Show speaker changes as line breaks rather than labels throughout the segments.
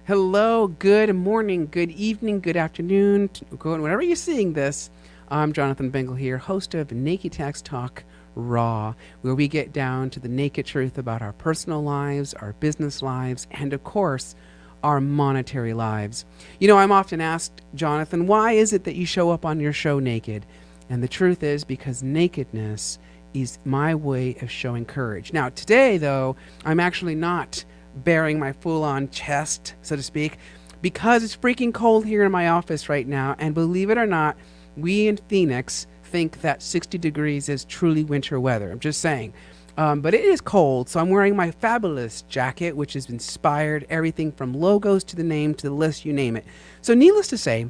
Hello, good morning, good evening, good afternoon, whenever you're seeing this. I'm Jonathan Bengal here, host of Naked Tax Talk Raw, where we get down to the naked truth about our personal lives, our business lives, and of course, our monetary lives. You know, I'm often asked, Jonathan, why is it that you show up on your show naked? And the truth is because nakedness is my way of showing courage. Now, today, though, I'm actually not bearing my full-on chest, so to speak, because it's freaking cold here in my office right now. And believe it or not, we in Phoenix think that 60 degrees is truly winter weather. I'm just saying. But it is cold, so I'm wearing my fabulous jacket, which has inspired everything from logos to the name to the list, you name it. So needless to say,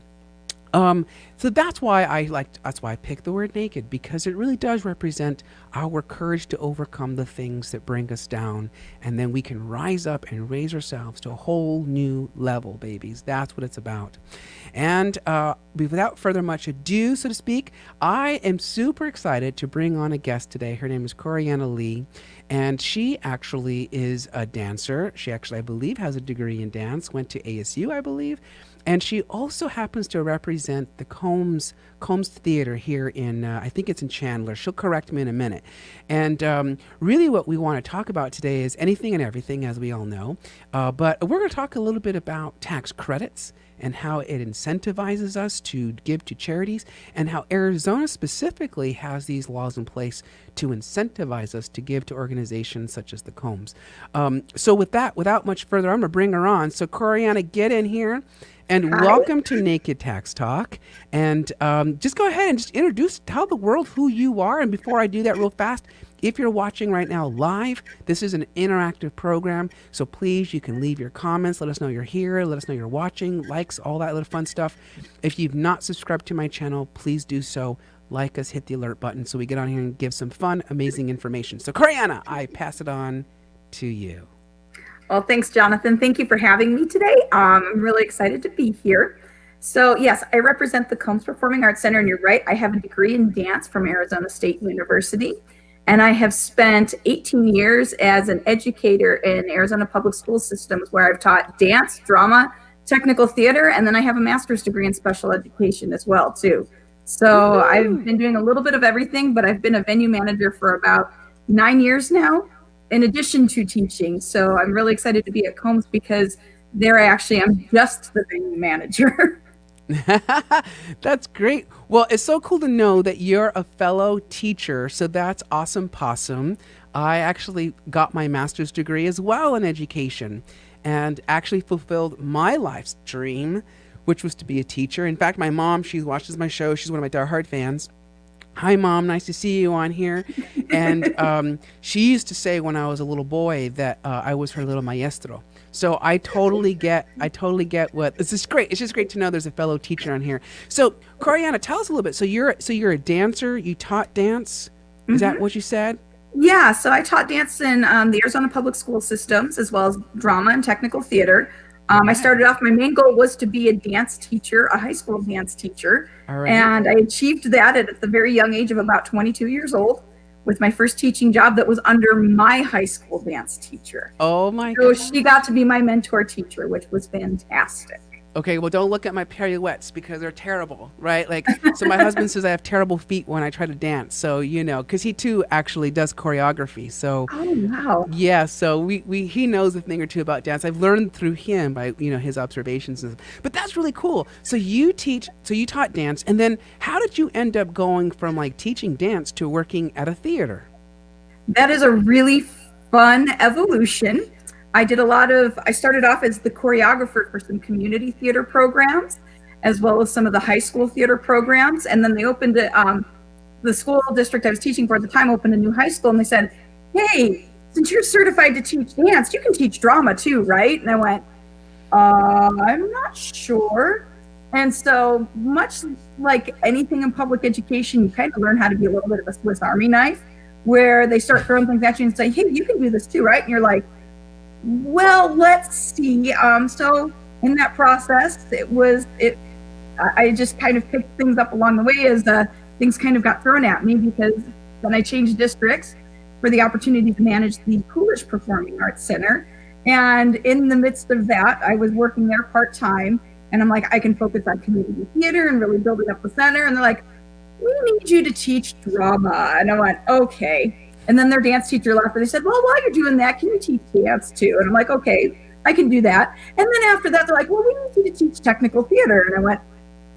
so that's why I picked the word naked, because it really does represent our courage to overcome the things that bring us down, and then we can rise up and raise ourselves to a whole new level, babies. That's what it's about. And without further much ado, so to speak, I am super excited to bring on a guest today. Her name is Corianna Lee, and she actually is a dancer. She actually, I believe, has a degree in dance, went to ASU, I believe. And she also happens to represent the Combs Theater here in, I think it's in Chandler. She'll correct me in a minute. And really what we want to talk about today is anything and everything, as we all know. But we're going to talk a little bit about tax credits and how it incentivizes us to give to charities, and how Arizona specifically has these laws in place to incentivize us to give to organizations such as the Combs. So with that, without much further, I'm going to bring her on. So Corianna, get in here. And
Hi.
welcome to Naked Tax Talk. And just go ahead and just tell the world who you are. And before I do that real fast, if you're watching right now live, this is an interactive program. So please, you can leave your comments. Let us know you're here. Let us know you're watching, likes, all that little fun stuff. If you've not subscribed to my channel, please do so. Like us, hit the alert button so we get on here and give some fun, amazing information. So Corianna, I pass it on to you.
Well, thanks, Jonathan. Thank you for having me today. I'm really excited to be here. So yes, I represent the Combs Performing Arts Center, and you're right, I have a degree in dance from Arizona State University, and I have spent 18 years as an educator in Arizona public school systems, where I've taught dance, drama, technical theater, and then I have a master's degree in special education as well, too. So I've been doing a little bit of everything, but I've been a venue manager for about 9 years now, in addition to teaching. So I'm really excited to be at Combs, because there I actually am just the venue manager.
That's great. Well, it's so cool to know that you're a fellow teacher. So that's awesome possum. I actually got my master's degree as well in education, and actually fulfilled my life's dream, which was to be a teacher. In fact, my mom, she watches my show. She's one of my diehard fans. Hi, Mom. Nice to see you on here. And she used to say when I was a little boy that I was her little maestro. So I totally get what this is great. It's just great to know there's a fellow teacher on here. So Corianna, tell us a little bit. So you're a dancer. You taught dance. Is that what you said?
Yeah, so I taught dance in the Arizona public school systems, as well as drama and technical theater. I started off, my main goal was to be a dance teacher, a high school dance teacher.
All right.
And I achieved that at the very young age of about 22 years old, with my first teaching job that was under my high school dance teacher.
Oh my
So
God.
she got to be my mentor teacher, which was fantastic.
Okay, well, don't look at my pirouettes because they're terrible, right? Like, so my husband says I have terrible feet when I try to dance. So, you know, because he too actually does choreography. So,
Oh, wow.
yeah, so he knows a thing or two about dance. I've learned through him by, his observations. But that's really cool. So you taught dance, and then how did you end up going from like teaching dance to working at a theater?
That is a really fun evolution. I started off as the choreographer for some community theater programs, as well as some of the high school theater programs. And then they opened the school district I was teaching for at the time opened a new high school, and they said, hey, since you're certified to teach dance, you can teach drama too, right? And I went, I'm not sure. And so much like anything in public education, you kind of learn how to be a little bit of a Swiss Army knife, where they start throwing things at you and say, hey, you can do this too, right? And you're like, well, let's see. So in that process, I just kind of picked things up along the way as things kind of got thrown at me, because then I changed districts for the opportunity to manage the Coolidge Performing Arts Center. And in the midst of that, I was working there part-time, and I'm like, I can focus on community theater and really building up the center. And they're like, we need you to teach drama. And I went, okay. And then their dance teacher left, and they said, well, while you're doing that, can you teach dance too? And I'm like, okay, I can do that. And then after that, they're like, well, we need you to teach technical theater. And I went,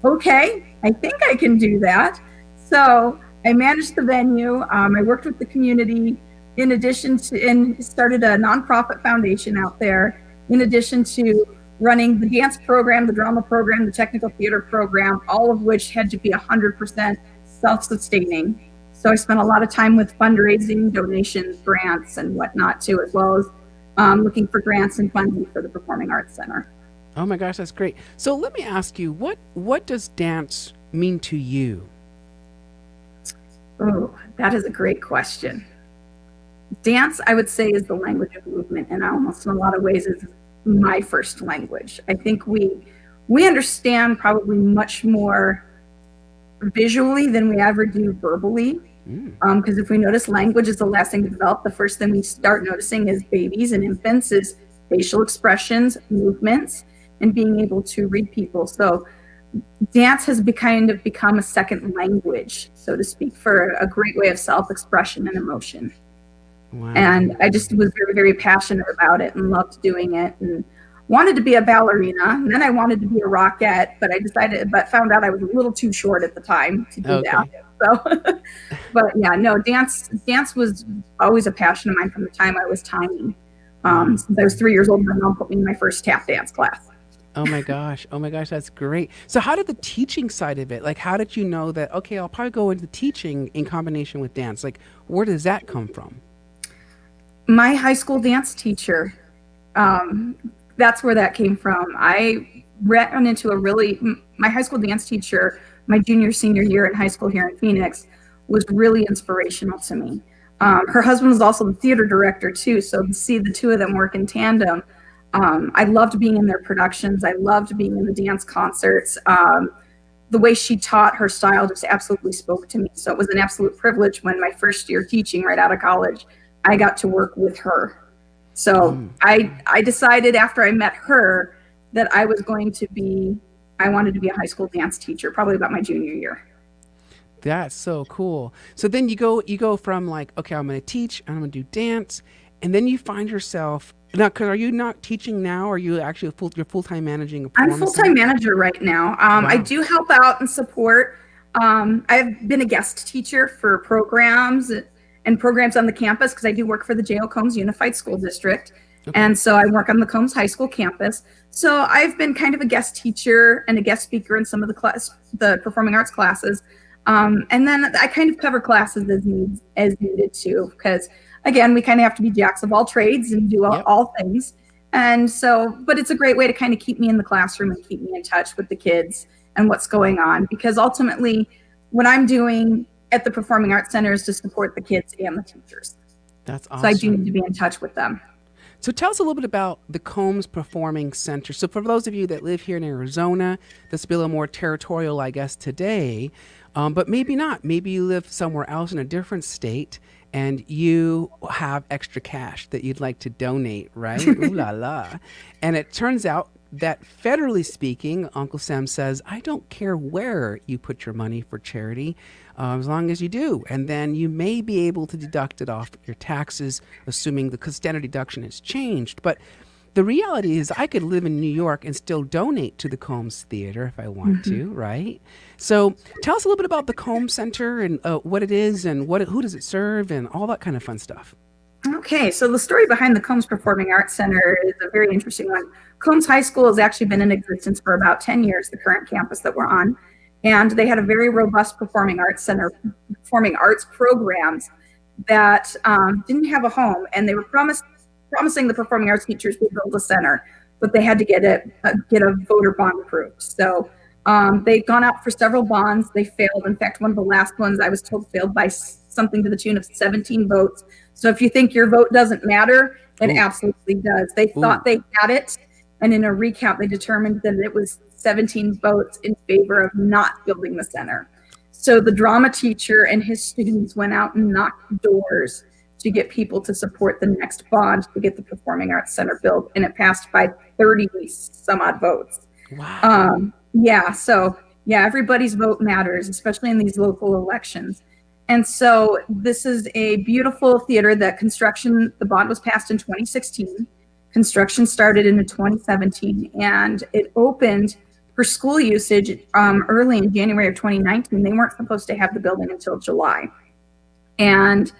okay, I think I can do that. So I managed the venue. I worked with the community in addition to, and started a nonprofit foundation out there, in addition to running the dance program, the drama program, the technical theater program, all of which had to be 100% self-sustaining. So I spent a lot of time with fundraising, donations, grants, and whatnot too, as well as looking for grants and funding for the Performing Arts Center.
Oh my gosh, that's great. So let me ask you, what does dance mean to you?
Oh, that is a great question. Dance, I would say, is the language of movement, and almost in a lot of ways is my first language. I think we understand probably much more visually than we ever do verbally. Because if we notice, language is the last thing to develop. The first thing we start noticing as babies and infants is facial expressions, movements, and being able to read people. So dance has kind of become a second language, so to speak, for a great way of self-expression and emotion.
Wow.
And I just was very, very passionate about it and loved doing it, and wanted to be a ballerina. And then I wanted to be a rockette, but found out I was a little too short at the time to do that. So, but yeah, no, dance was always a passion of mine from the time I was tiny. Since I was 3 years old, my mom put me in my first tap dance class.
Oh my gosh, that's great. So how did the teaching side of it, like how did you know that, okay, I'll probably go into teaching in combination with dance? Like, where does that come from?
My high school dance teacher, that's where that came from. I ran into my high school dance teacher, my junior, senior year in high school here in Phoenix, was really inspirational to me. Her husband was also the theater director too, so to see the two of them work in tandem, I loved being in their productions. I loved being in the dance concerts. The way she taught, her style just absolutely spoke to me. So it was an absolute privilege when my first year teaching right out of college, I got to work with her. So I decided after I met her that I wanted to be a high school dance teacher, probably about my junior year.
That's so cool. So then you go from like, okay, I'm going to teach and I'm going to do dance, and then you find yourself now. Because are you not teaching now? Are you actually you're full-time managing a
I'm
performance
full-time
center?
manager right now.
Wow.
I do help out and support. I've been a guest teacher for programs and programs on the campus, because I do work for the J.O. Combs Unified School District.
Okay.
And so I work on the Combs High School campus. So I've been kind of a guest teacher and a guest speaker in some of the performing arts classes. And then I kind of cover classes as needed too, because again, we kind of have to be jacks of all trades and do all things. And so, but it's a great way to kind of keep me in the classroom and keep me in touch with the kids and what's going on, because ultimately what I'm doing at the Performing Arts Center is to support the kids and the teachers.
That's awesome.
So I do need to be in touch with them.
So tell us a little bit about the Combs Performing Center. So for those of you that live here in Arizona, this will be a little more territorial, I guess, today, but maybe not. Maybe you live somewhere else in a different state and you have extra cash that you'd like to donate, right? Ooh la la. And it turns out that federally speaking, Uncle Sam says, I don't care where you put your money for charity, as long as you do. And then you may be able to deduct it off your taxes, assuming the standard deduction has changed. But the reality is I could live in New York and still donate to the Combs Theater if I want to, right? So tell us a little bit about the Combs Center and what it is and who does it serve and all that kind of fun stuff.
Okay, so the story behind the Combs Performing Arts Center is a very interesting one. Combs High School has actually been in existence for about 10 years, the current campus that we're on. And they had a very robust performing arts center, performing arts programs that didn't have a home. And they were promising the performing arts teachers would build a center, but they had to get a voter bond approved. So they've gone out for several bonds. They failed. In fact, one of the last ones I was told failed by something to the tune of 17 votes. So if you think your vote doesn't matter, it absolutely does. They thought they had it, And in a recount, they determined that it was 17 votes in favor of not building the center. So the drama teacher and his students went out and knocked doors to get people to support the next bond to get the Performing Arts Center built, and it passed by 30 some odd votes.
Wow.
Everybody's vote matters, especially in these local elections. And so this is a beautiful theater that the bond was passed in 2016. Construction started in 2017, and it opened for school usage early in January of 2019. They weren't supposed to have the building until July. And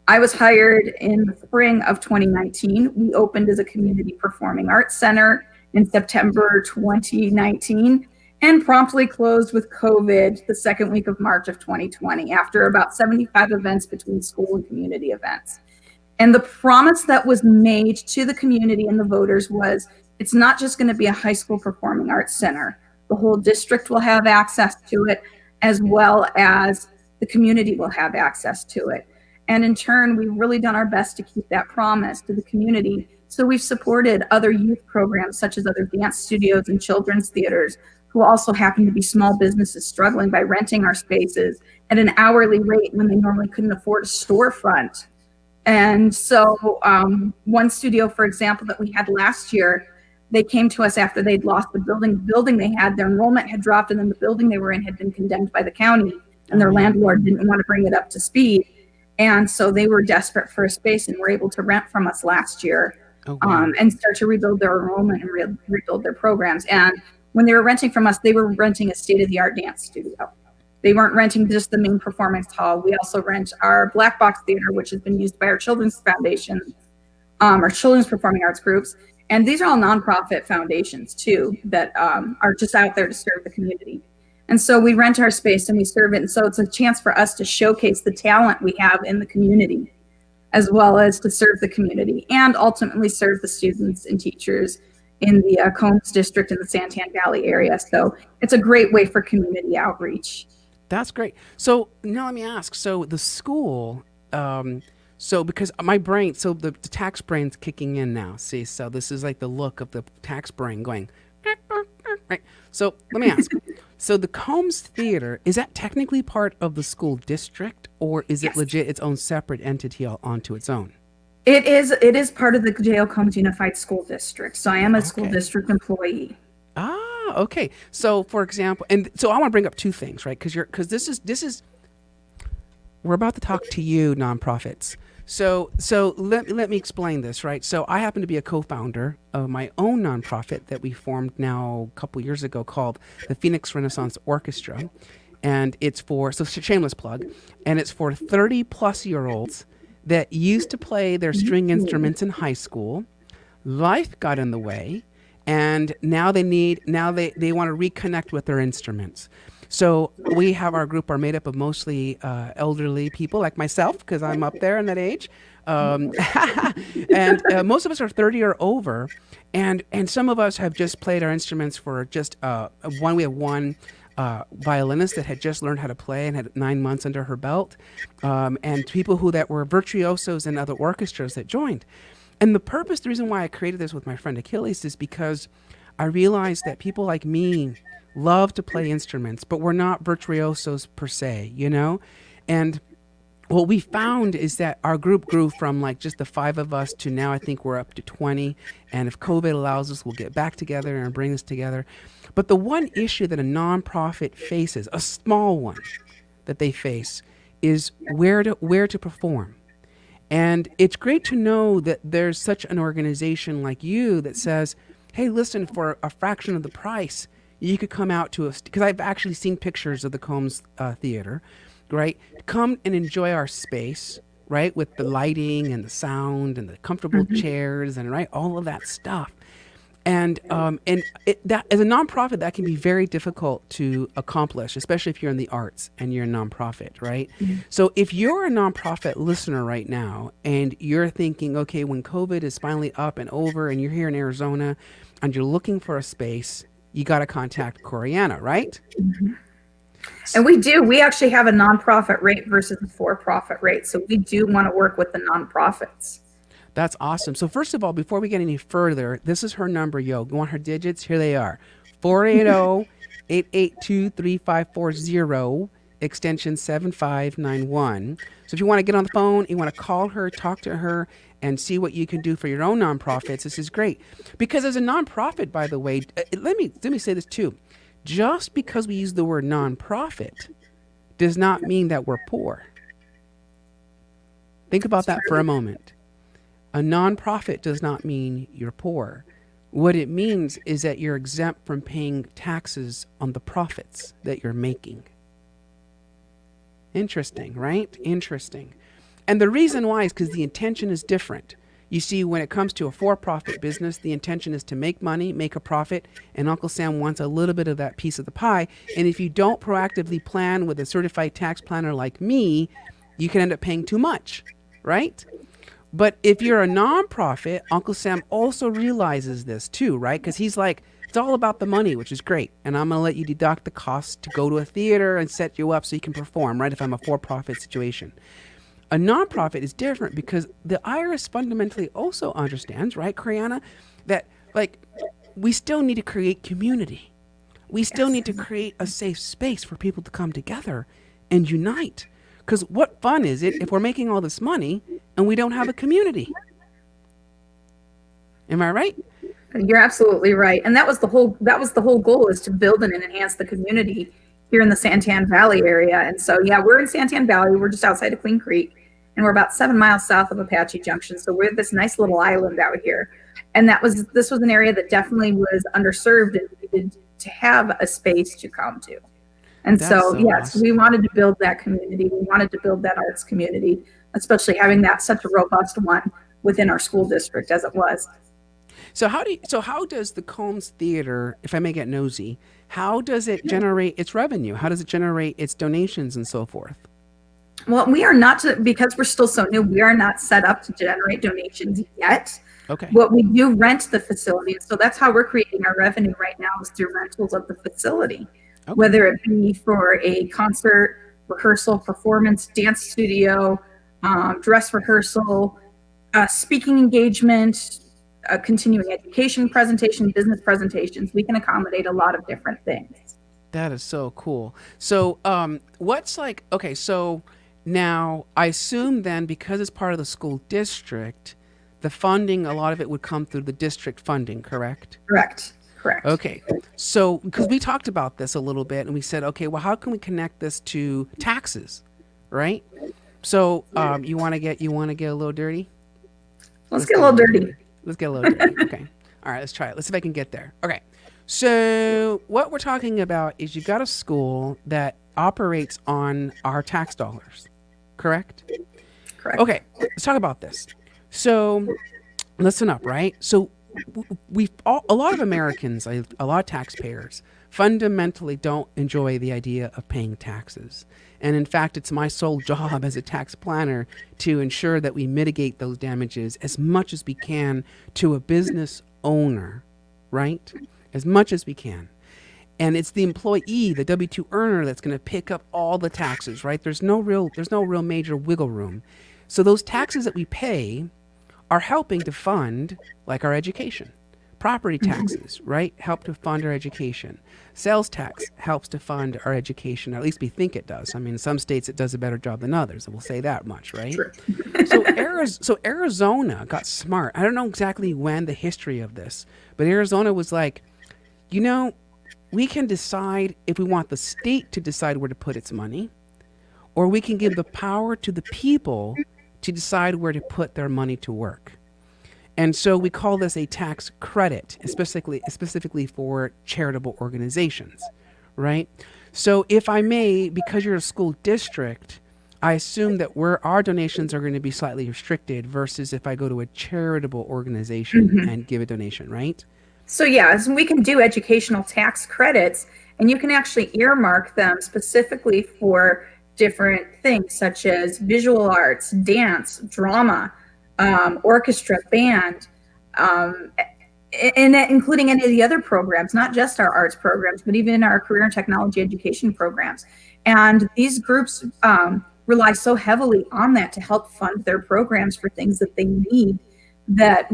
I was hired in the spring of 2019. We opened as a community performing arts center in September 2019 and promptly closed with COVID the second week of March of 2020 after about 75 events between school and community events. And the promise that was made to the community and the voters was, it's not just going to be a high school performing arts center. The whole district will have access to it, as well as the community will have access to it. And in turn, we've really done our best to keep that promise to the community. So we've supported other youth programs, such as other dance studios and children's theaters, who also happen to be small businesses struggling by renting our spaces at an hourly rate when they normally couldn't afford a storefront. And so one studio, for example, that we had last year, they came to us after they'd lost the building. The building they had, their enrollment had dropped, and then the building they were in had been condemned by the county, and their landlord didn't want to bring it up to speed. And so they were desperate for a space and were able to rent from us last year.
Oh, wow.
And start to rebuild their enrollment and rebuild their programs. And when they were renting from us, they were renting a state-of-the-art dance studio. They weren't renting just the main performance hall. We also rent our Black Box Theater, which has been used by our children's foundation, our children's performing arts groups. And these are all nonprofit foundations too, that are just out there to serve the community. And so we rent our space and we serve it. And so it's a chance for us to showcase the talent we have in the community, as well as to serve the community and ultimately serve the students and teachers in the Combs District in the Santan Valley area. So it's a great way for community outreach.
That's great. So now let me ask. So the school, so because my brain, so the tax brain's kicking in now. See, so this is like the look of the tax brain going, right? So let me ask. So the Combs Theater, is that technically part of the school district, or is it legit its own separate entity onto its own?
It is part of the J.L. Combs Unified School District. So I am a school district employee.
Ah, okay. So for example, and so I want to bring up two things, right? Because this is we're about to talk to you nonprofits. So let me explain this, right? So I happen to be a co-founder of my own nonprofit that we formed now a couple years ago called the Phoenix Renaissance Orchestra, and it's for, so shameless plug, and it's for 30 plus year olds that used to play their string instruments in high school. Life got in the way, and now they want to reconnect with their instruments. So we have our group are made up of mostly elderly people like myself, because I'm up there in that age. And most of us are 30 or over. And some of us have just played our instruments for just we have one violinist that had just learned how to play and had 9 months under her belt. And people that were virtuosos in other orchestras that joined. And the reason why I created this with my friend Achilles is because I realized that people like me love to play instruments, but we're not virtuosos per se, you know? And what we found is that our group grew from like just the 5 of us to now I think we're up to 20. And if COVID allows us, we'll get back together and bring this together. But the one issue that a nonprofit faces, a small one that they face, is where to perform. And it's great to know that there's such an organization like you that says, hey, listen, for a fraction of the price, you could come out to us, because I've actually seen pictures of the Combs Theater, right? Come and enjoy our space, right? With the lighting and the sound and the comfortable chairs and right, all of that stuff. And that as a nonprofit, that can be very difficult to accomplish, especially if you're in the arts and you're a nonprofit, right? So if you're a nonprofit listener right now and you're thinking, okay, when COVID is finally up and over and you're here in Arizona and you're looking for a space, you got to contact Coriana, right?
And we do. We actually have a nonprofit rate versus a for-profit rate. So we do want to work with the nonprofits.
That's awesome. So first of all, before we get any further, this is her number, yo. You want her digits? Here they are. 480-882-3540, extension 7591. So if you want to get on the phone, you want to call her, talk to her, and see what you can do for your own nonprofits, this is great. Because as a nonprofit, by the way, let me say this too. Just because we use the word nonprofit does not mean that we're poor. Think about that for a moment. A nonprofit does not mean you're poor. What it means is that you're exempt from paying taxes on the profits that you're making. Interesting, right? Interesting. And the reason why is because the intention is different. You see, when it comes to a for-profit business, the intention is to make money, make a profit, and Uncle Sam wants a little bit of that piece of the pie. And if you don't proactively plan with a certified tax planner like me, you can end up paying too much, right? But if you're a nonprofit, Uncle Sam also realizes this too, right? Because he's like, it's all about the money, which is great. And I'm going to let you deduct the cost to go to a theater and set you up so you can perform, right? If I'm a for-profit situation. A nonprofit is different because the IRS fundamentally also understands, right, Kriana, that like we still need to create community. We still need to create a safe space for people to come together and unite. Because what fun is it if we're making all this money and we don't have a community? Am I right?
You're absolutely right. And that was the whole goal, is to build and enhance the community here in the Santan Valley area. And so, yeah, we're in Santan Valley. We're just outside of Queen Creek, and we're about 7 miles south of Apache Junction. So we're this nice little island out here. And this was an area that definitely was underserved and needed to have a space to come to. And so yes, awesome. We wanted to build that community. We wanted to build that arts community, especially having that such a robust one within our school district as it was.
So how does the Combs Theater, if I may get nosy, how does it generate its revenue? How does it generate its donations and so forth?
Well, we are not, because we're still so new, we are not set up to generate donations yet.
Okay.
What we do, rent the facility. So that's how we're creating our revenue right now, is through rentals of the facility. Okay. Whether it be for a concert, rehearsal, performance, dance studio, dress rehearsal, speaking engagement, continuing education presentation, business presentations. We can accommodate a lot of different things.
That is so cool. So so now I assume then, because it's part of the school district, the funding, a lot of it would come through the district funding, correct?
Correct.
Okay. So, because we talked about this a little bit and we said, okay, well, how can we connect this to taxes, right? So, you want to get a little dirty?
Let's get a little dirty.
Let's get a little dirty. Okay. All right, let's try it. Let's see if I can get there. Okay. So, what we're talking about is you've got a school that operates on our tax dollars, correct?
Correct.
Okay. Let's talk about this. So, listen up, right? So, a lot of Americans, a lot of taxpayers, fundamentally don't enjoy the idea of paying taxes. And in fact, it's my sole job as a tax planner to ensure that we mitigate those damages as much as we can to a business owner, right? As much as we can. And it's the employee, the W-2 earner, that's going to pick up all the taxes, right? There's no real major wiggle room. So those taxes that we pay are helping to fund, like, our education. Property taxes, right, help to fund our education. Sales tax helps to fund our education. At least we think it does. I mean, in some states it does a better job than others, and we'll say that much, right?
Sure.
So Arizona got smart. I don't know exactly when, the history of this, but Arizona was like, we can decide if we want the state to decide where to put its money, or we can give the power to the people to decide where to put their money to work. And so we call this a tax credit, specifically for charitable organizations, right? So if I may, because you're a school district, I assume that our donations are going to be slightly restricted versus if I go to a charitable organization and give a donation, right?
So yes, we can do educational tax credits, and you can actually earmark them specifically for different things such as visual arts, dance, drama, orchestra, band, and including any of the other programs, not just our arts programs, but even our career and technology education programs. And these groups rely so heavily on that to help fund their programs for things that they need that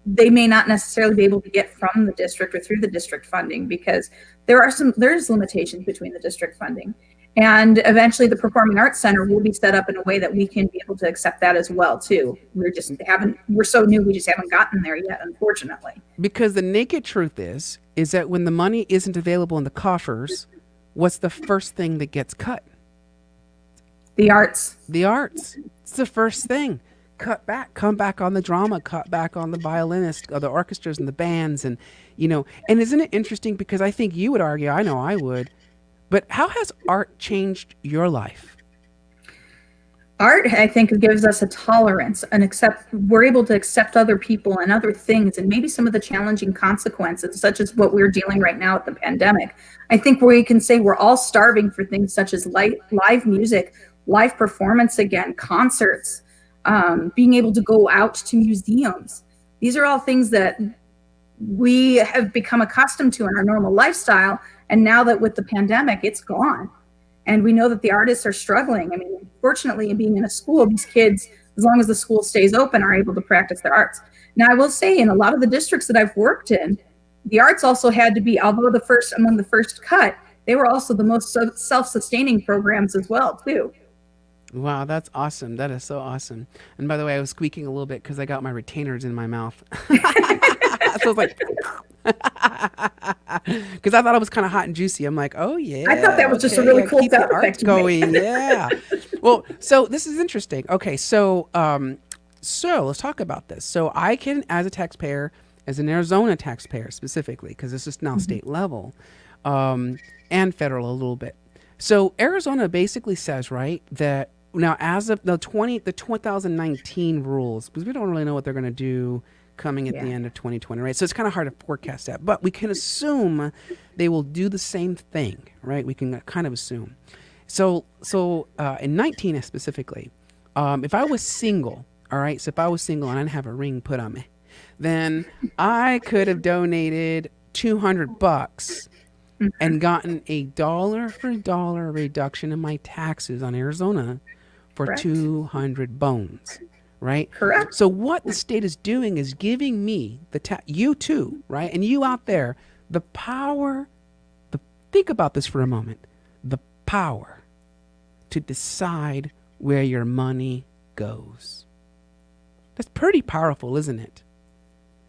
they may not necessarily be able to get from the district or through the district funding, because there's limitations between the district funding. And eventually the Performing Arts Center will be set up in a way that we can be able to accept that as well too. We're so new, we just haven't gotten there yet, unfortunately.
Because the naked truth is that when the money isn't available in the coffers, what's the first thing that gets cut?
The arts.
The arts. It's the first thing. Cut back, come back on the drama, cut back on the violinist, or the orchestras and the bands, and and isn't it interesting? Because I think you would argue, I know I would, but how has art changed your life?
Art, I think, gives us a tolerance and we're able to accept other people and other things, and maybe some of the challenging consequences, such as what we're dealing right now with the pandemic. I think we can say we're all starving for things such as live music, live performance again, concerts, being able to go out to museums. These are all things that we have become accustomed to in our normal lifestyle. And now that with the pandemic, it's gone. And we know that the artists are struggling. I mean, fortunately, being in a school, these kids, as long as the school stays open, are able to practice their arts. Now, I will say in a lot of the districts that I've worked in, the arts also had to be, although among the first cut, they were also the most self-sustaining programs as well, too.
Wow, that's awesome. That is so awesome. And by the way, I was squeaking a little bit because I got my retainers in my mouth. So I was like, because I thought it was kind of hot and juicy. I'm like, oh yeah.
I thought that was just a really cool
keep the
sound
art
effect.
going. Yeah. Well, so this is interesting. Okay, so let's talk about this. So I can, as a taxpayer, as an Arizona taxpayer specifically, because this is now state level, and federal a little bit. So Arizona basically says, right, that now as of the 2019 rules, because we don't really know what they're going to do coming at the end of 2020, right? So it's kind of hard to forecast that, but we can assume they will do the same thing, right? We can kind of assume. So in 19 specifically, if I was single, all right, so if I was single and I didn't have a ring put on me, then I could have donated $200 and gotten a dollar for dollar reduction in my taxes on Arizona for
Correct.
200 bones, right?
Correct.
So what the state is doing is giving me you too, right? And you out there, the power, think about this for a moment, the power to decide where your money goes. That's pretty powerful, isn't it?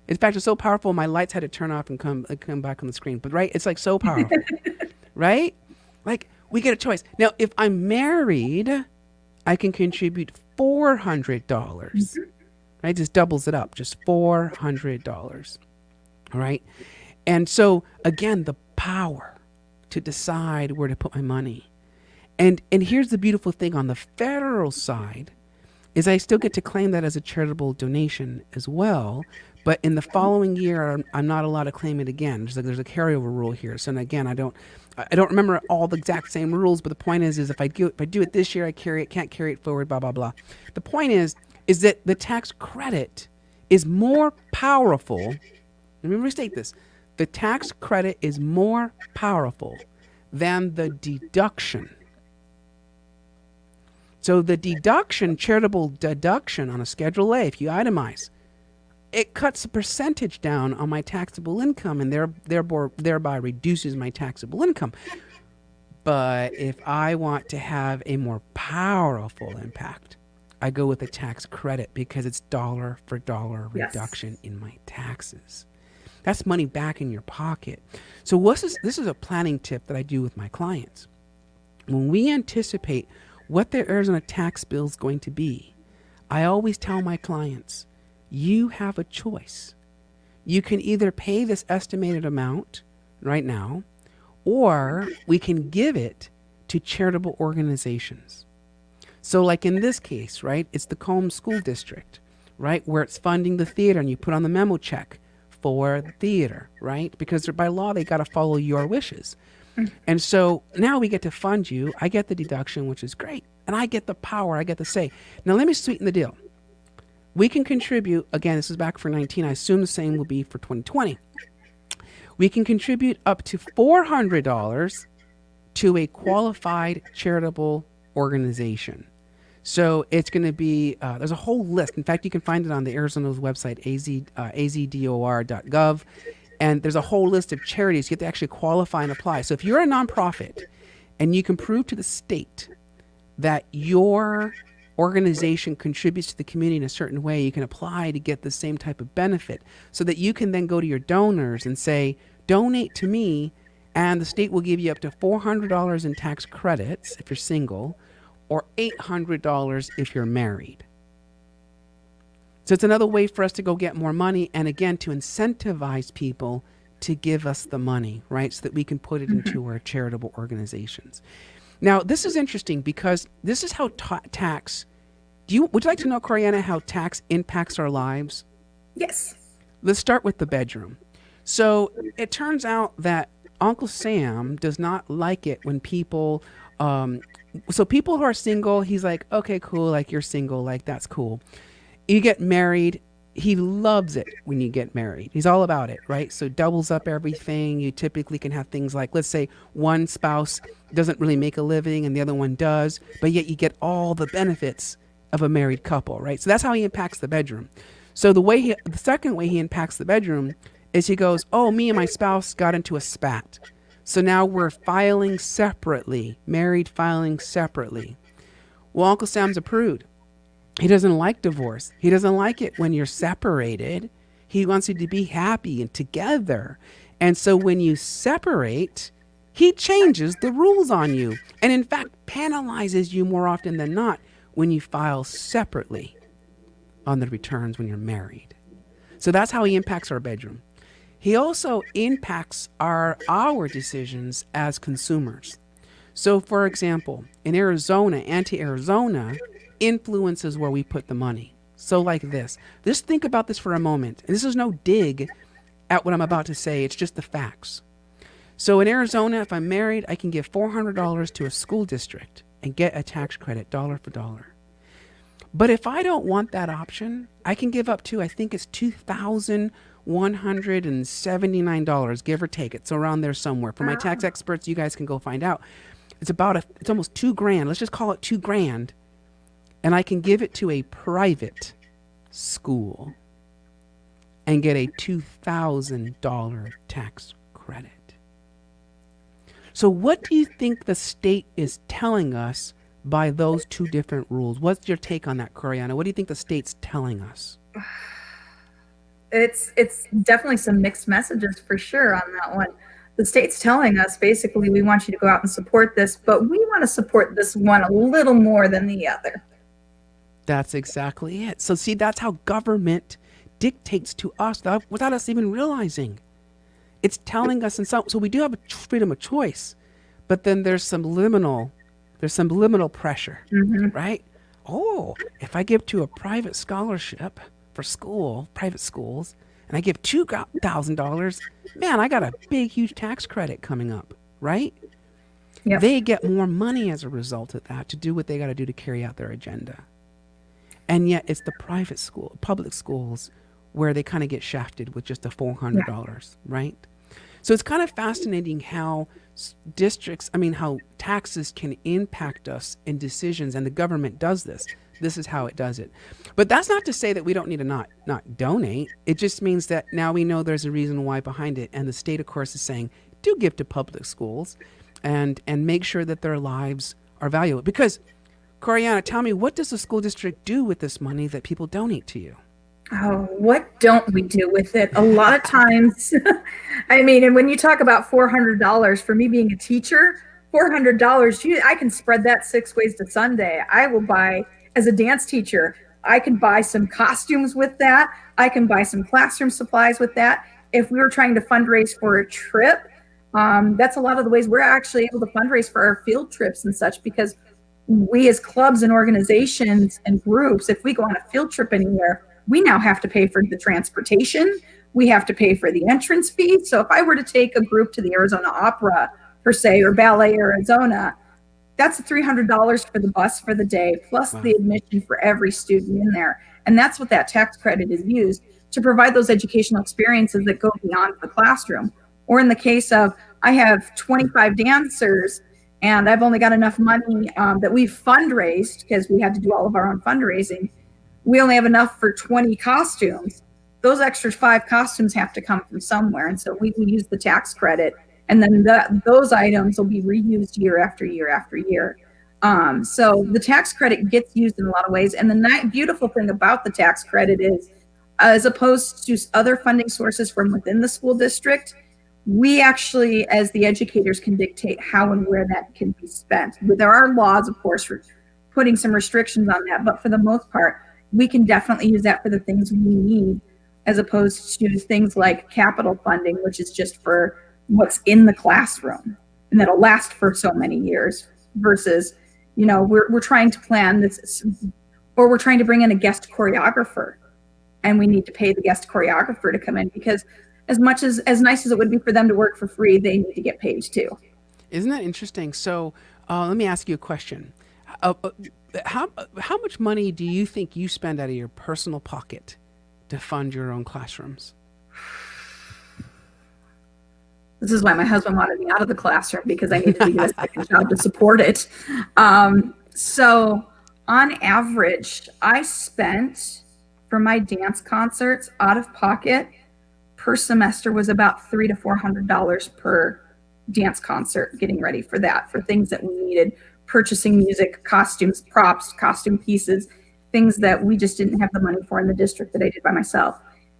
In fact, it's so powerful, my lights had to turn off and come back on the screen. But, right, it's like so powerful, right? Like, we get a choice. Now, if I'm married, I can contribute $400, right? Just doubles it up, just $400, all right? And so, again, the power to decide where to put my money. And here's the beautiful thing on the federal side is I still get to claim that as a charitable donation as well. But in the following year, I'm not allowed to claim it again. There's a carryover rule here. So again, I don't remember all the exact same rules. But the point is if I do it this year, I can't carry it forward. Blah blah blah. The point is that the tax credit is more powerful. Let me restate this: the tax credit is more powerful than the deduction. So the deduction, charitable deduction on a Schedule A, if you itemize, it cuts a percentage down on my taxable income and thereby reduces my taxable income. But if I want to have a more powerful impact, I go with a tax credit because it's dollar for dollar reduction in my taxes. That's money back in your pocket. So this is a planning tip that I do with my clients. When we anticipate what their Arizona tax bill is going to be, I always tell my clients, you have a choice. You can either pay this estimated amount right now, or we can give it to charitable organizations. So like in this case, right, it's the Combs School District, right, where it's funding the theater, and you put on the memo check for the theater, right, because by law they got to follow your wishes. And so now we get to fund you. I get the deduction, which is great, and I get the power. I get the say. Now let me sweeten the deal. We can contribute, again, this is back for 19. I assume the same will be for 2020. We can contribute up to $400 to a qualified charitable organization. So it's going to be, there's a whole list. In fact, you can find it on the Arizona's website, azdor.gov. And there's a whole list of charities you have to actually qualify and apply. So if you're a nonprofit and you can prove to the state that your organization contributes to the community in a certain way, you can apply to get the same type of benefit so that you can then go to your donors and say, donate to me, and the state will give you up to $400 in tax credits if you're single or $800 if you're married. So it's another way for us to go get more money, and again, to incentivize people to give us the money, right? So that we can put it into our charitable organizations. Now, this is interesting because this is how tax, would you like to know, Coriana, how tax impacts our lives?
Yes.
Let's start with the bedroom. So it turns out that Uncle Sam does not like it when people, so people who are single, he's like, okay, cool, like you're single, like that's cool. You get married, he loves it when you get married. He's all about it, right? So doubles up everything. You typically can have things like, let's say one spouse doesn't really make a living and the other one does, but yet you get all the benefits of a married couple, right? So that's how he impacts the bedroom. So the second way he impacts the bedroom is he goes, oh, me and my spouse got into a spat. So now we're filing separately, married filing separately. Well, Uncle Sam's a prude. He doesn't like divorce. He doesn't like it when you're separated. He wants you to be happy and together. And so when you separate, he changes the rules on you. And in fact, penalizes you more often than not when you file separately on the returns when you're married. So that's how he impacts our bedroom. He also impacts our decisions as consumers. So for example, in Arizona, anti-Arizona influences where we put the money. So like this. Just think about this for a moment. And this is no dig at what I'm about to say. It's just the facts. So in Arizona, if I'm married, I can give $400 to a school district and get a tax credit dollar for dollar. But if I don't want that option, I can give up to, I think it's $2,179, give or take. It's around there somewhere. For my tax experts, you guys can go find out. It's almost $2,000. Let's just call it $2,000. And I can give it to a private school and get a $2,000 tax credit. So what do you think the state is telling us by those two different rules? What's your take on that, Coriana? What do you think the state's telling us?
It's definitely some mixed messages for sure on that one. The state's telling us basically, we want you to go out and support this, but we want to support this one a little more than the other.
That's exactly it. So see, that's how government dictates to us without us even realizing. It's telling us, and so we do have a freedom of choice, but then there's some liminal pressure, right? Oh, if I give to a private scholarship for private schools, and I give $2,000, man, I got a big, huge tax credit coming up, right?
Yep.
They get more money as a result of that to do what they got to do to carry out their agenda. And yet it's the public schools, where they kind of get shafted with just a $400, right? So it's kind of fascinating how how taxes can impact us in decisions, and the government does this. This is how it does it. But that's not to say that we don't need to not donate. It just means that now we know there's a reason why behind it. And the state, of course, is saying, do give to public schools and make sure that their lives are valuable. Because, Coriana, tell me, what does the school district do with this money that people donate to you?
Oh, what don't we do with it? A lot of times, I mean, and when you talk about $400, for me being a teacher, $400, I can spread that 6 ways to Sunday. I will buy, as a dance teacher, I can buy some costumes with that. I can buy some classroom supplies with that. If we were trying to fundraise for a trip, that's a lot of the ways we're actually able to fundraise for our field trips and such, because we as clubs and organizations and groups, if we go on a field trip anywhere, we now have to pay for the transportation. We have to pay for the entrance fee. So if I were to take a group to the Arizona Opera, per se, or Ballet Arizona, that's $300 for the bus for the day, plus the admission for every student in there. And that's what that tax credit is used to provide those educational experiences that go beyond the classroom. Or in the case of, I have 25 dancers And I've only got enough money that we've fundraised, because we had to do all of our own fundraising. We only have enough for 20 costumes. Those extra 5 costumes have to come from somewhere. And so we use the tax credit, and then those items will be reused year after year after year. So the tax credit gets used in a lot of ways. And the beautiful thing about the tax credit is, as opposed to other funding sources from within the school district, we actually, as the educators, can dictate how and where that can be spent. There are laws, of course, for putting some restrictions on that, but for the most part, we can definitely use that for the things we need, as opposed to things like capital funding, which is just for what's in the classroom and that'll last for so many years, versus, we're trying to plan this, or we're trying to bring in a guest choreographer, and we need to pay the guest choreographer to come in, because as much as nice as it would be for them to work for free, they need to get paid too.
Isn't that interesting? So let me ask you a question. How much money do you think you spend out of your personal pocket to fund your own classrooms?
This is why my husband wanted me out of the classroom, because I needed to get a second job to support it. So on average, I spent, for my dance concerts, out of pocket per semester was about $300 to $400 per dance concert, getting ready for that, for things that we needed, purchasing music, costumes, props, costume pieces, things that we just didn't have the money for in the district that I did by myself.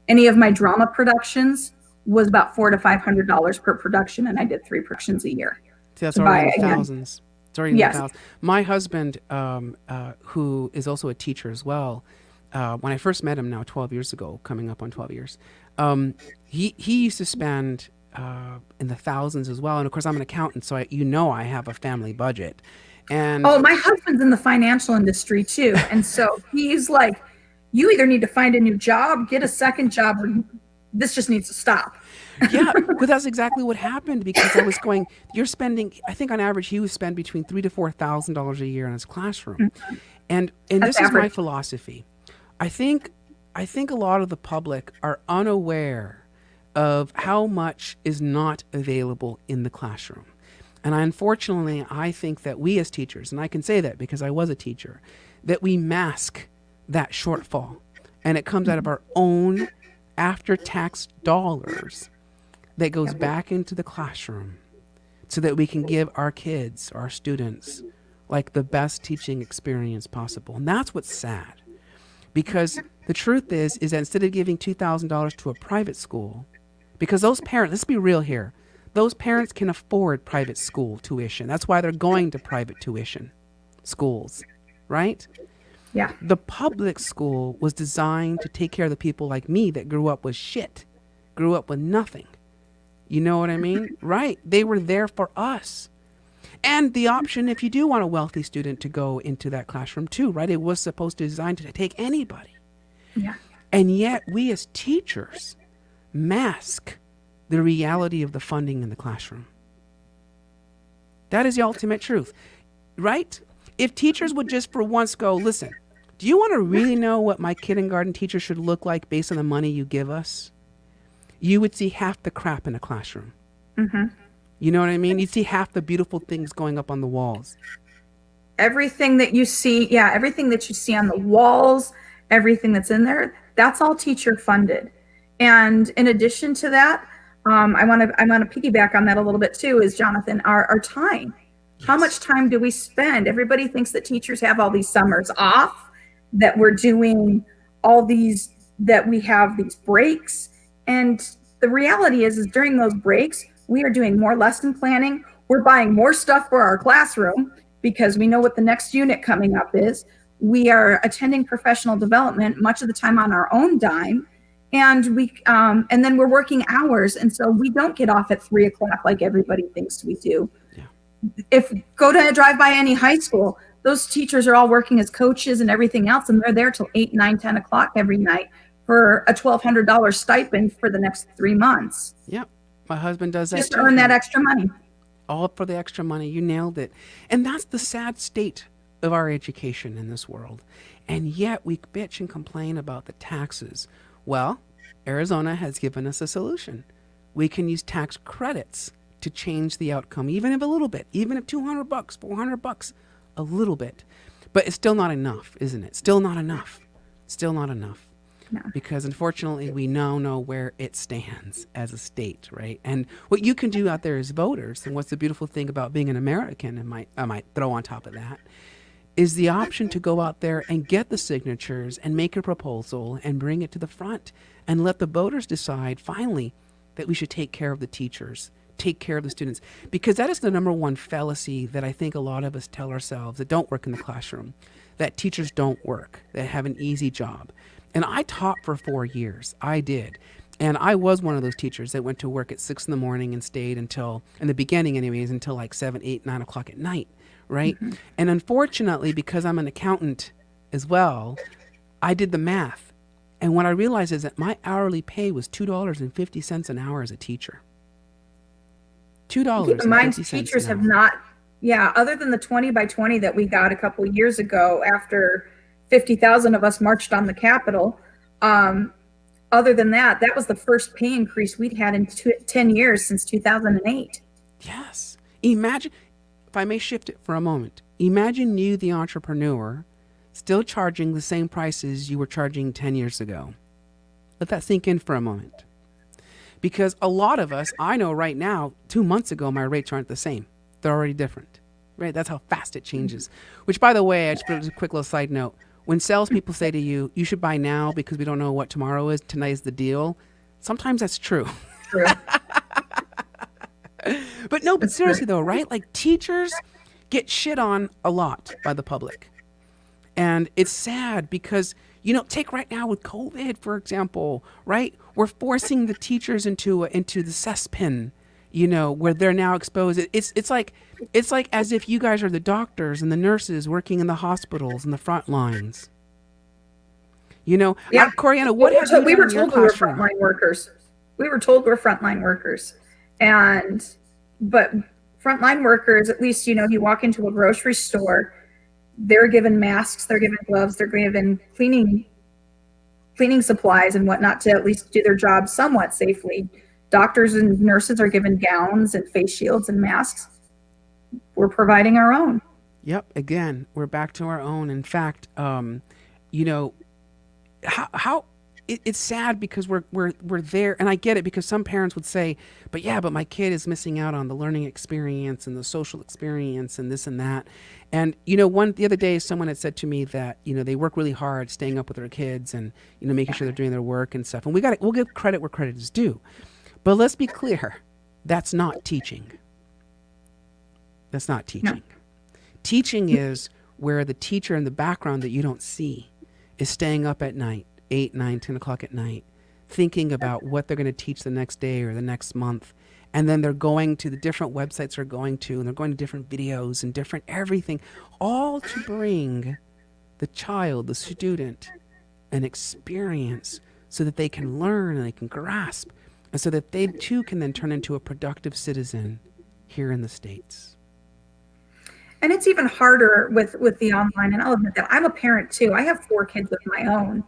Any of my drama productions was about $400 to $500 per production, and I did 3 productions a year.
See, that's already in the
again,
thousands. It's already in
yes.
the thousands. My husband, who is also a teacher as well, when I first met him now 12 years ago, coming up on 12 years, he used to spend in the thousands as well. And of course, I'm an accountant, so I have a family budget. And
Oh, my husband's in the financial industry too. And so he's like, you either need to find a new job, get a second job, or this just needs to stop.
yeah, but that's exactly what happened, because I was going, you're spending, I think on average, he would spend between $3,000 to $4,000 a year in his classroom. And
That's
this is my
average.
philosophy. I think a lot of the public are unaware of how much is not available in the classroom. And unfortunately, I think that we as teachers, and I can say that because I was a teacher, that we mask that shortfall. And it comes out of our own after-tax dollars that goes back into the classroom so that we can give our kids, our students, like the best teaching experience possible. And that's what's sad. Because the truth is that instead of giving $2,000 to a private school, because those parents, let's be real here, those parents can afford private school tuition. That's why they're going to private tuition schools, right?
Yeah.
The public school was designed to take care of the people like me that grew up with shit, grew up with nothing. You know what I mean? Right. They were there for us. And the option, if you do want a wealthy student to go into that classroom too, right? It was supposed to be designed to take anybody.
Yeah.
And yet we as teachers mask the reality of the funding in the classroom. That is the ultimate truth, right? If teachers would just for once go, listen, do you want to really know what my kindergarten teacher should look like based on the money you give us? You would see half the crap in a classroom.
Mm-hmm.
You know what I mean? You'd see half the beautiful things going up on the walls.
Everything that you see, everything that you see on the walls, everything that's in there, that's all teacher funded. And in addition to that, I want to piggyback on that a little bit too, is Jonathan, our time.
Yes.
How much time do we spend? Everybody thinks that teachers have all these summers off, that we're doing all these, that we have these breaks. And the reality is during those breaks, we are doing more lesson planning. We're buying more stuff for our classroom because we know what the next unit coming up is. We are attending professional development much of the time on our own dime. And and then we're working hours. And so we don't get off at 3 o'clock like everybody thinks we do.
Yeah.
If go to drive by any high school, those teachers are all working as coaches and everything else. And they're there till 8, 9, 10 o'clock every night for a $1,200 stipend for the next 3 months.
Yeah. My husband does that
Just
too.
to earn that extra money.
All for the extra money. You nailed it. And that's the sad state of our education in this world. And yet we bitch and complain about the taxes. Well, Arizona has given us a solution. We can use tax credits to change the outcome, even if a little bit, even if $200, $400, a little bit. But it's still not enough, isn't it? Still not enough. Still not enough.
No.
Because unfortunately, we now know where it stands as a state, right? And what you can do out there as voters, and what's the beautiful thing about being an American, and I might throw on top of that, is the option to go out there and get the signatures and make a proposal and bring it to the front and let the voters decide finally that we should take care of the teachers, take care of the students, because that is the number one fallacy that I think a lot of us tell ourselves that don't work in the classroom, that teachers don't work, that have an easy job. And I taught for 4 years. I did. And I was one of those teachers that went to work at 6 in the morning and stayed until, in the beginning anyways, until like 7, 8, 9 o'clock at night, right? Mm-hmm. And unfortunately, because I'm an accountant as well, I did the math. And what I realized is that my hourly pay was $2.50 an hour as a teacher. $2.50.
Keep in mind, teachers have not, other than the 20 by 20 that we got a couple of years ago after 50,000 of us marched on the Capitol. Other than that, that was the first pay increase we'd had in 10 years since 2008.
Yes. Imagine, if I may shift it for a moment, imagine you, the entrepreneur, still charging the same prices you were charging 10 years ago. Let that sink in for a moment. Because a lot of us, I know right now, 2 months ago, my rates aren't the same. They're already different, right? That's how fast it changes. Which, by the way, I just put a quick little side note. When salespeople say to you, you should buy now because we don't know what tomorrow is, tonight's the deal, sometimes that's true.
True.
But seriously though, right? Like teachers get shit on a lot by the public. And it's sad because, take right now with COVID, for example, right? We're forcing the teachers into the cesspit, where they're now exposed. It's like as if you guys are the doctors and the nurses working in the hospitals and the front lines. Coriana, what have you done in your classroom?
We were told we were frontline workers. We were told we're frontline workers. But frontline workers, at least, you walk into a grocery store, they're given masks, they're given gloves, they're given cleaning supplies and whatnot to at least do their job somewhat safely. Doctors and nurses are given gowns and face shields and masks. We're providing our own.
Yep. Again, we're back to our own. In fact, it's sad because we're there, and I get it because some parents would say, but my kid is missing out on the learning experience and the social experience and this and that. And the other day someone had said to me that they work really hard staying up with their kids and making sure they're doing their work and stuff. And we'll give credit where credit is due. But let's be clear, that's not teaching. That's not teaching. No. Teaching is where the teacher in the background that you don't see is staying up at night, 8, 9, 10 o'clock at night, thinking about what they're going to teach the next day or the next month. And then they're going to the different websites they're going to, and they're going to different videos and different everything, all to bring the child, the student, an experience so that they can learn and they can grasp, and so that they too can then turn into a productive citizen here in the States.
And it's even harder with the online. And I'll admit that I'm a parent too. I have 4 kids of my own,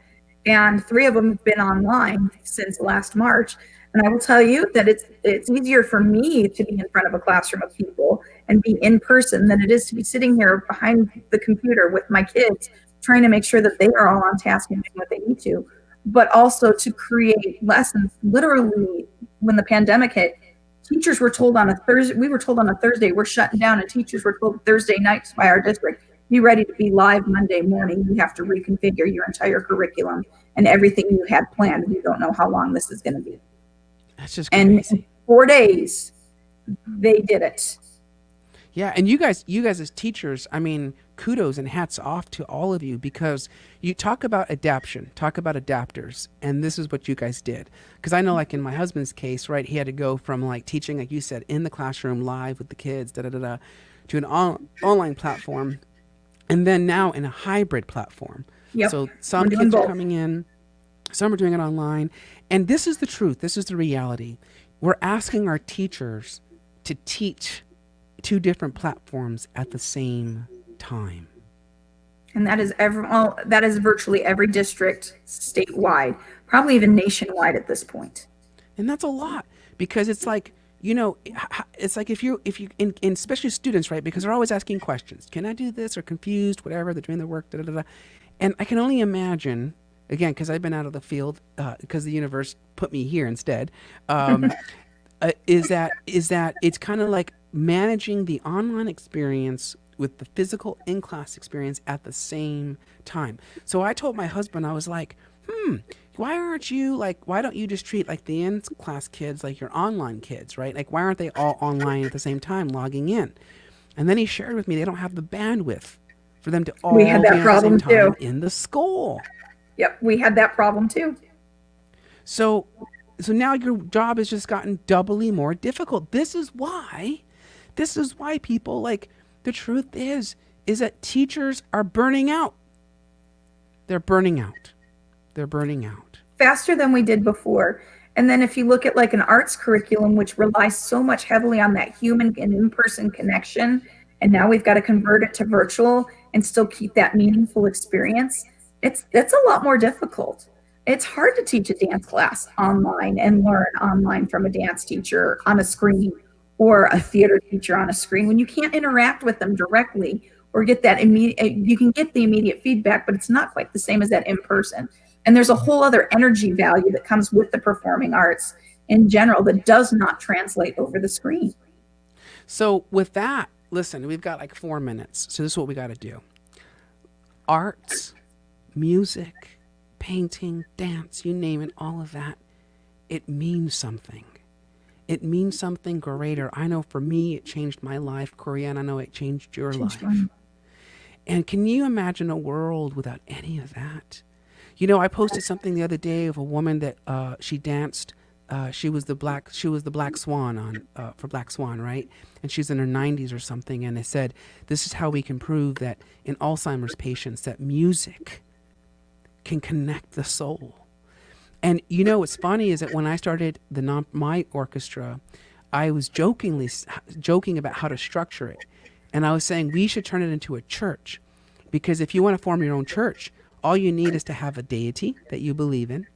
and 3 of them have been online since last March. And I will tell you that it's easier for me to be in front of a classroom of people and be in person than it is to be sitting here behind the computer with my kids, trying to make sure that they are all on task and doing what they need to, but also to create lessons. Literally, when the pandemic hit, teachers were told on a Thursday, we're shutting down, and teachers were told Thursday nights by our district, be ready to be live Monday morning. You have to reconfigure your entire curriculum and everything you had planned. You don't know how long this is going to be.
That's just crazy.
And in 4 days, they did it.
Yeah, and you guys as teachers, I mean, kudos and hats off to all of you, because you talk about adaptation, talk about adapters, and this is what you guys did. Because I know, like in my husband's case, right, he had to go from like teaching, like you said, in the classroom live with the kids, to an online platform, and then now in a hybrid platform.
Yep.
So some kids are coming in, some are doing it online, and this is the truth. This is the reality. We're asking our teachers to teach 2 different platforms at the same time.
And that is virtually every district statewide, probably even nationwide at this point.
And that's a lot, because it's like, it's like if you and especially students, right? Because they're always asking questions. Can I do this or confused, whatever, they're doing their work, da da da. Da. And I can only imagine, again, because I've been out of the field, because the universe put me here instead, um, is that it's kind of like managing the online experience with the physical in-class experience at the same time. So I told my husband, I was like, why don't you just treat like the in-class kids like your online kids, right? Like, why aren't they all online at the same time logging in? And then he shared with me they don't have the bandwidth for them to
We had
all be
that
at the same
problem
time
too.
in the school.
Yep, we had that problem too.
So so now your job has just gotten doubly more difficult. This is why people like the truth is that teachers are burning out. They're burning out. They're burning out.
Faster than we did before. And then if you look at like an arts curriculum, which relies so much heavily on that human and in-person connection, and now we've got to convert it to virtual and still keep that meaningful experience, it's a lot more difficult. It's hard to teach a dance class online and learn online from a dance teacher on a screen or a theater teacher on a screen when you can't interact with them directly or get that immediate. You can get the immediate feedback, but it's not quite the same as that in person. And there's a whole other energy value that comes with the performing arts in general that does not translate over the screen.
So with that, listen, we've got like 4 minutes. So this is what we got to do. Arts, music, painting, dance, you name it, all of that, it means something. It means something greater. I know for me, it changed my life. Corianne, I know it changed your
Changed
life.
mine.
And can you imagine a world without any of that? You know, I posted something the other day of a woman that she danced. She was the black swan on for Black Swan, right? And she's in her 90s or something. And they said, this is how we can prove that in Alzheimer's patients that music can connect the soul. And you know what's funny is that when I started my orchestra, I was joking about how to structure it, and I was saying we should turn it into a church, because if you want to form your own church, all you need is to have a deity that you believe in.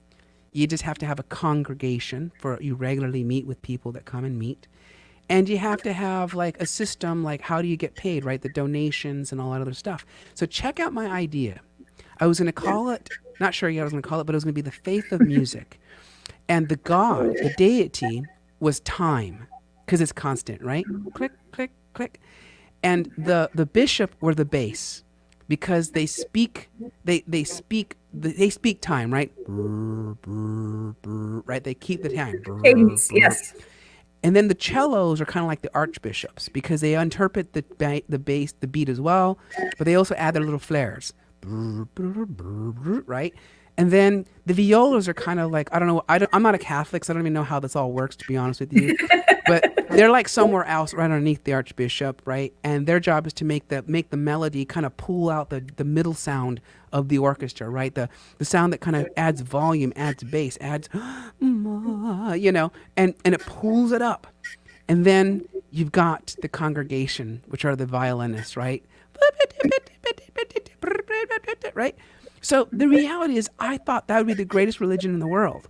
You just have to have a congregation for you regularly meet with people that come and meet, and you have to have like a system like how do you get paid, right? The donations and all that other stuff. So check out my idea. I was going to call it, not sure yet I was going to call it, but it was going to be the faith of music. And the God, the deity, was time, because it's constant, right? Click, click, click. And the bishop were the bass, because they speak time, right? Brr, brr, brr, right? They keep the time. Brr,
Cadence,
brr.
yes.
And then the cellos are kind of like the archbishops, because they interpret the bass, the beat as well, but they also add their little flares, right? And then the violas are kind of like, I don't know, I'm not a Catholic, so I don't even know how this all works, to be honest with you. But they're like somewhere else right underneath the archbishop, right? And their job is to make the melody kind of pull out the middle sound of the orchestra, right? The sound that kind of adds volume, adds bass, adds, and it pulls it up. And then you've got the congregation, which are the violinists, right? Right? So the reality is, I thought that would be the greatest religion in the world,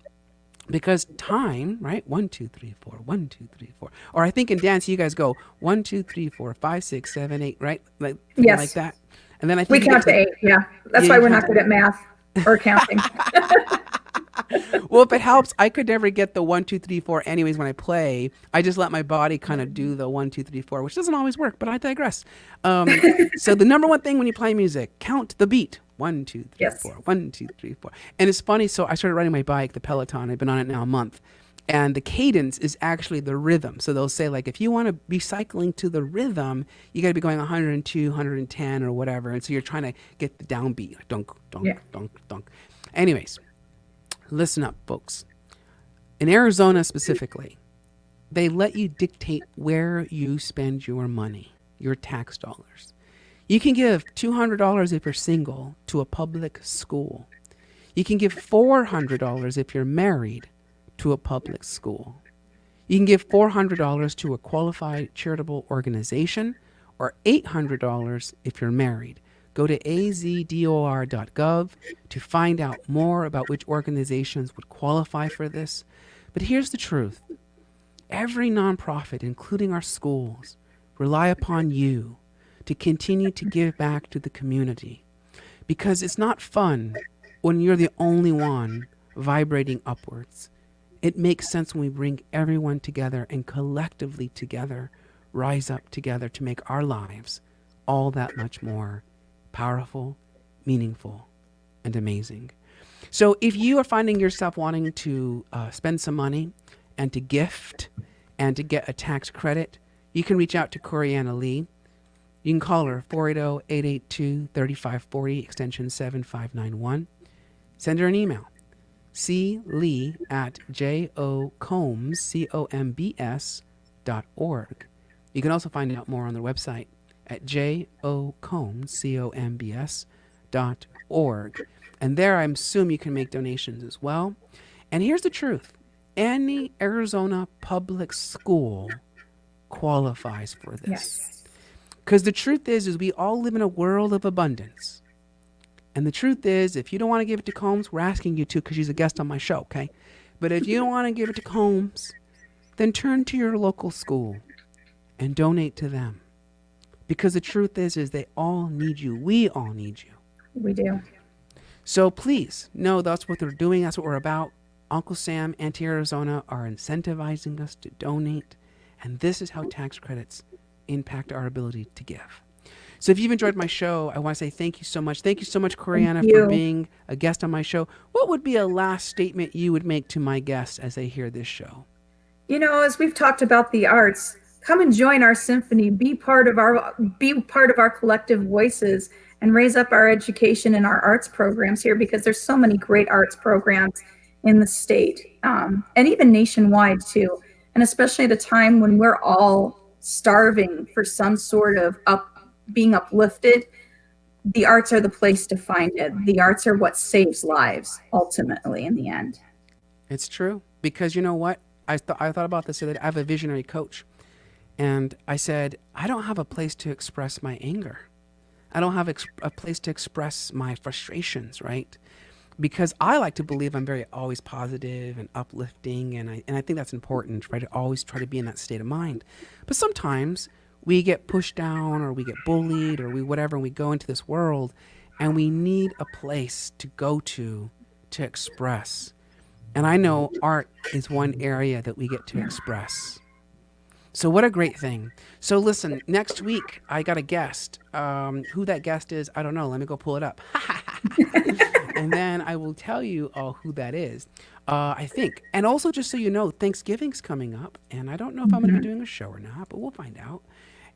because time, right? 1, 2, 3, 4, 1, 2, 3, 4. Or I think in dance, you guys go 1, 2, 3, 4, 5, 6, 7, 8, right? Like
Yes.
that. And then I
We
think you get
count to
to,
8. Yeah. That's
yeah,
why
you
we're
count
not good at math or counting.
well, if it helps, I could never get the 1, 2, 3, 4. Anyways, when I play, I just let my body kind of do the 1, 2, 3, 4, which doesn't always work, but I digress. So the number one thing when you play music, count the beat. 1, 2, 3,
Yes.
4. 1, 2, 3, 4. And it's funny. So I started riding my bike, the Peloton. I've been on it now a month. And the cadence is actually the rhythm. So they'll say, like, if you want to be cycling to the rhythm, you got to be going 102, 110 or whatever. And so you're trying to get the downbeat. Like, dunk, dunk,
Yeah.
dunk, dunk. Anyways, listen up, folks. In Arizona specifically, they let you dictate where you spend your money, your tax dollars. You can give $200 if you're single to a public school. You can give $400 if you're married to a public school. You can give $400 to a qualified charitable organization, or $800 if you're married. Go to azdor.gov to find out more about which organizations would qualify for this. But here's the truth. Every nonprofit, including our schools, rely upon you to continue to give back to the community, because it's not fun when you're the only one vibrating upwards. It makes sense when we bring everyone together and collectively together rise up together to make our lives all that much more powerful, meaningful, and amazing. So if you are finding yourself wanting to spend some money and to gift and to get a tax credit, you can reach out to Corianna Lee. You can call her 480-882-3540, extension 7591. Send her an email, clee@jocombs.org. You can also find out more on their website at jocombs.org. And there, I assume you can make donations as well. And here's the truth. Any Arizona public school qualifies for this.
Yes.
Because the truth is we all live in a world of abundance. And the truth is, if you don't want to give it to Combs, we're asking you to because she's a guest on my show, okay? But if you don't want to give it to Combs, then turn to your local school and donate to them. Because the truth is they all need you. We all need you.
We do.
So please know that's what they're doing. That's what we're about. Uncle Sam, Anti-Arizona are incentivizing us to donate. And this is how tax credits impact our ability to give. So if you've enjoyed my show, I want to say thank you so much. Thank you so much, Corianna, for being a guest on my show. What would be a last statement you would make to my guests as they hear this show?
You know, as we've talked about the arts, come and join our symphony, be part of our collective voices, and raise up our education and our arts programs here, because there's so many great arts programs in the state, and even nationwide too. And especially at a time when we're all starving for some sort of being uplifted, the arts are the place to find it. The arts are what saves lives ultimately in the end.
It's true, because you know what? I thought about this today. I have a visionary coach, and I said, I don't have a place to express my anger. I don't have a place to express my frustrations, right? Because I like to believe I'm very always positive and uplifting, and I think that's important, right? To always try to be in that state of mind. But sometimes we get pushed down, or we get bullied, or whatever, and we go into this world, and we need a place to go to express. And I know art is one area that we get to express. So what a great thing. So listen, next week I got a guest. Who that guest is, I don't know. Let me go pull it up. And then I will tell you who that is, I think. And also, just so you know, Thanksgiving's coming up. And I don't know if I'm going to be doing a show or not, but we'll find out.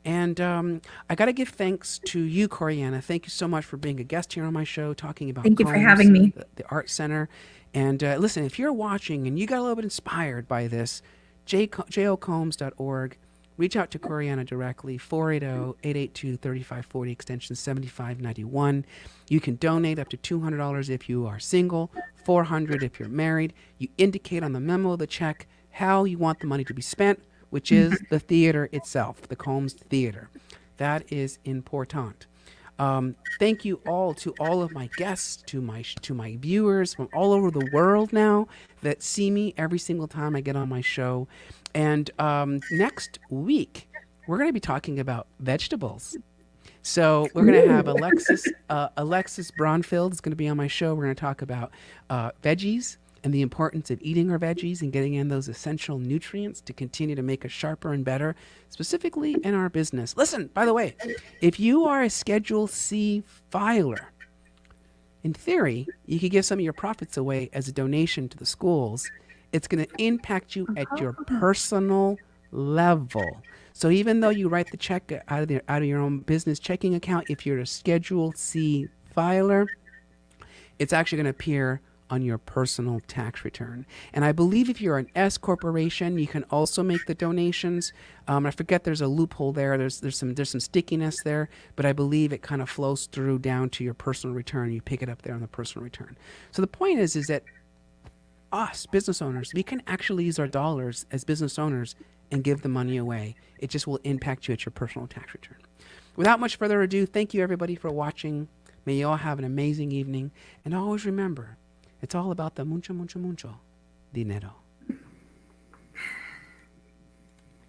And I got to give thanks to you, Corianna. Thank you so much for being a guest here on my show, talking about
Thank you for having me.
The Art Center. And listen, if you're watching and you got a little bit inspired by this, jocombs.org. Reach out to Corianna directly, 480-882-3540, extension 7591. You can donate up to $200 if you are single, $400 if you're married. You indicate on the memo of the check how you want the money to be spent, which is the theater itself, the Combs Theater. That is important. Thank you all to all of my guests, to my viewers from all over the world now that see me every single time I get on my show. And next week, we're going to be talking about vegetables. So we're going to have Alexis Braunfeld is going to be on my show. We're going to talk about veggies and the importance of eating our veggies and getting in those essential nutrients to continue to make us sharper and better, specifically in our business. Listen, by the way, if you are a Schedule C filer, in theory, you could give some of your profits away as a donation to the schools. It's going to impact you at your personal level. So even though you write the check out of your own business checking account, if you're a Schedule C filer, it's actually going to appear on your personal tax return. And I believe if you're an S corporation, you can also make the donations. I forget there's a loophole there. There's some stickiness there, but I believe it kind of flows through down to your personal return. You pick it up there on the personal return. So the point is that us business owners, we can actually use our dollars as business owners and give the money away. It just will impact you at your personal tax return. Without much further ado, thank you everybody for watching. May you all have an amazing evening. And always remember, it's all about the mucho, mucho, mucho dinero.